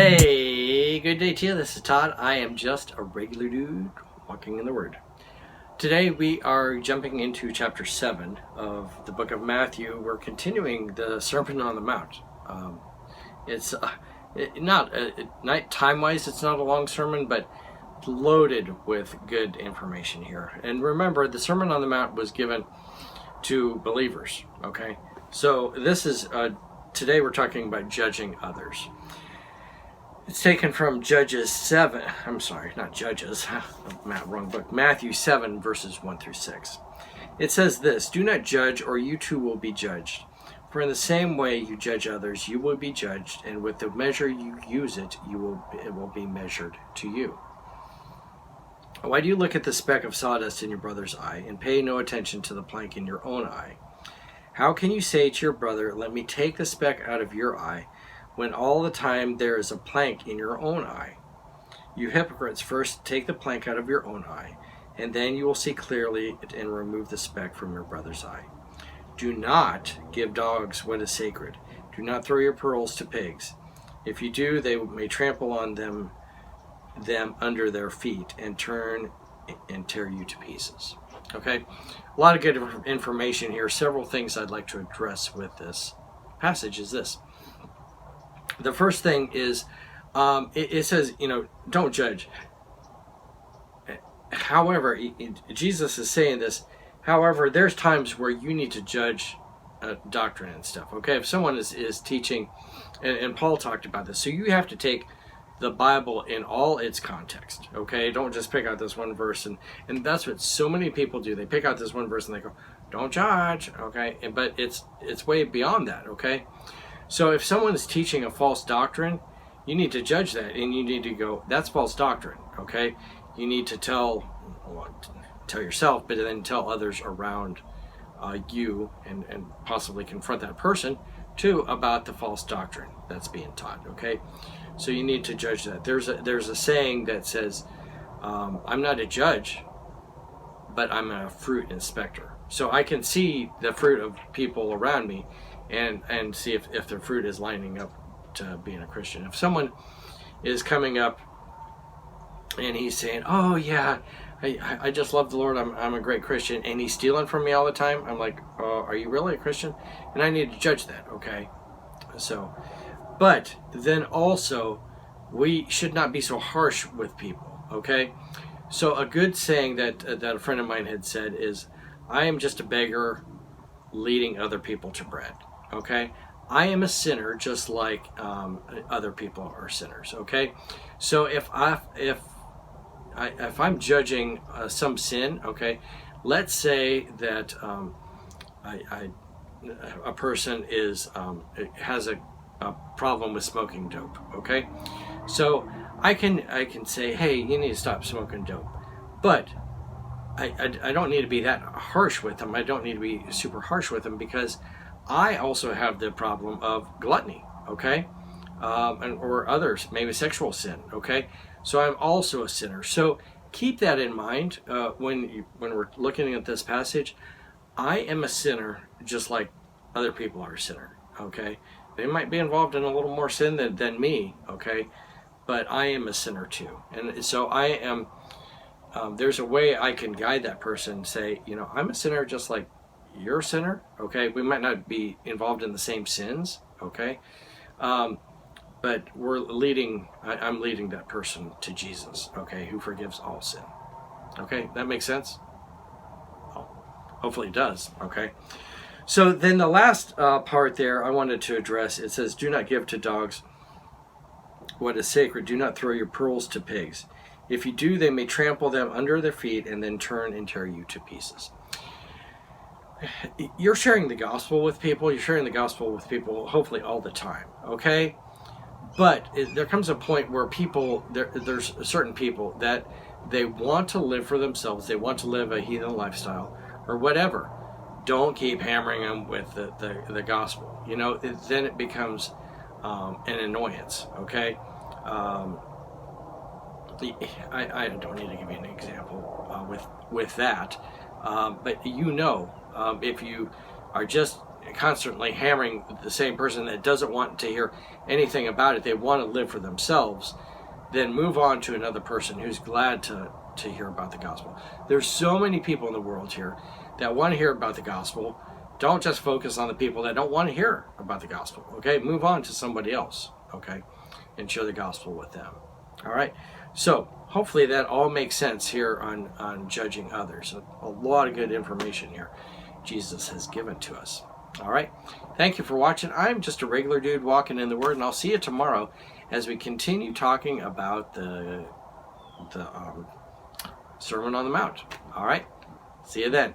Hey, good day to you. This is Todd. I am just a regular dude walking in the Word. Today we are jumping into chapter 7 of the book of Matthew. We're continuing the Sermon on the Mount. It's not time-wise, it's not a long sermon, but loaded with good information here. And remember, the Sermon on the Mount was given to believers. Okay, so this is today we're talking about judging others. It's taken from Judges 7, I'm sorry, not Judges, wrong book, Matthew 7, verses 1 through 6. It says this, "Do not judge, or you too will be judged. For in the same way you judge others, you will be judged, and with the measure you use it will be measured to you. Why do you look at the speck of sawdust in your brother's eye, and pay no attention to the plank in your own eye? How can you say to your brother, 'Let me take the speck out of your eye,' when all the time there is a plank in your own eye? You hypocrites, first take the plank out of your own eye, and then you will see clearly and remove the speck from your brother's eye. Do not give dogs what is sacred. Do not throw your pearls to pigs. If you do, they may trample on them under their feet and turn and tear you to pieces." Okay, a lot of good information here. Several things I'd like to address with this passage is this. The first thing is, it says, don't judge. However, Jesus is saying this. However, there's times where you need to judge doctrine and stuff. Okay, if someone is teaching, and Paul talked about this, so you have to take the Bible in all its context. Okay, don't just pick out this one verse, and that's what so many people do. They pick out this one verse and they go, "Don't judge." Okay, but it's way beyond that. Okay. So if someone is teaching a false doctrine, you need to judge that, and you need to go, that's false doctrine, okay? You need to tell yourself, but then tell others around you, and possibly confront that person too about the false doctrine that's being taught, okay? So you need to judge that. There's a saying that says, I'm not a judge, but I'm a fruit inspector. So I can see the fruit of people around me and see if their fruit is lining up to being a Christian. If someone is coming up and he's saying, "Oh yeah, I just love the Lord, I'm a great Christian," and he's stealing from me all the time, I'm like, "Oh, are you really a Christian?" And I need to judge that, okay? So, but then also, we should not be so harsh with people, okay? So a good saying that a friend of mine had said is, "I am just a beggar leading other people to bread." Okay, I am a sinner just like other people are sinners. Okay, so if I'm judging some sin, okay, let's say that a person has a problem with smoking dope. Okay, so I can say, "Hey, you need to stop smoking dope," but I don't need to be that harsh with them. I don't need to be super harsh with them, because I also have the problem of gluttony, okay, or others, maybe sexual sin, okay. So I'm also a sinner. So keep that in mind when we're looking at this passage. I am a sinner just like other people are a sinner, okay. They might be involved in a little more sin than me, okay, but I am a sinner too, and so I am. There's a way I can guide that person. Say, I'm a sinner just like you're a sinner, okay? We might not be involved in the same sins, okay? But I'm leading that person to Jesus, okay, who forgives all sin. Okay, that makes sense? Well, hopefully it does, okay? So then the last part there I wanted to address, it says, "Do not give to dogs what is sacred. Do not throw your pearls to pigs. If you do, they may trample them under their feet and then turn and tear you to pieces." You're sharing the gospel with people. You're sharing the gospel with people hopefully all the time, okay? But there comes a point where there's certain people that they want to live for themselves. They want to live a heathen lifestyle or whatever. Don't keep hammering them with the gospel. Then it becomes an annoyance, okay? I don't need to give you an example with that, but if you are just constantly hammering the same person that doesn't want to hear anything about it, they want to live for themselves, then move on to another person who's glad to hear about the gospel. There's so many people in the world here that want to hear about the gospel. Don't just focus on the people that don't want to hear about the gospel, okay? Move on to somebody else, okay? And share the gospel with them, all right? So hopefully that all makes sense here on judging others. A lot of good information here Jesus has given to us. All right. Thank you for watching. I'm just a regular dude walking in the Word, and I'll see you tomorrow as we continue talking about the Sermon on the Mount. All right. See you then.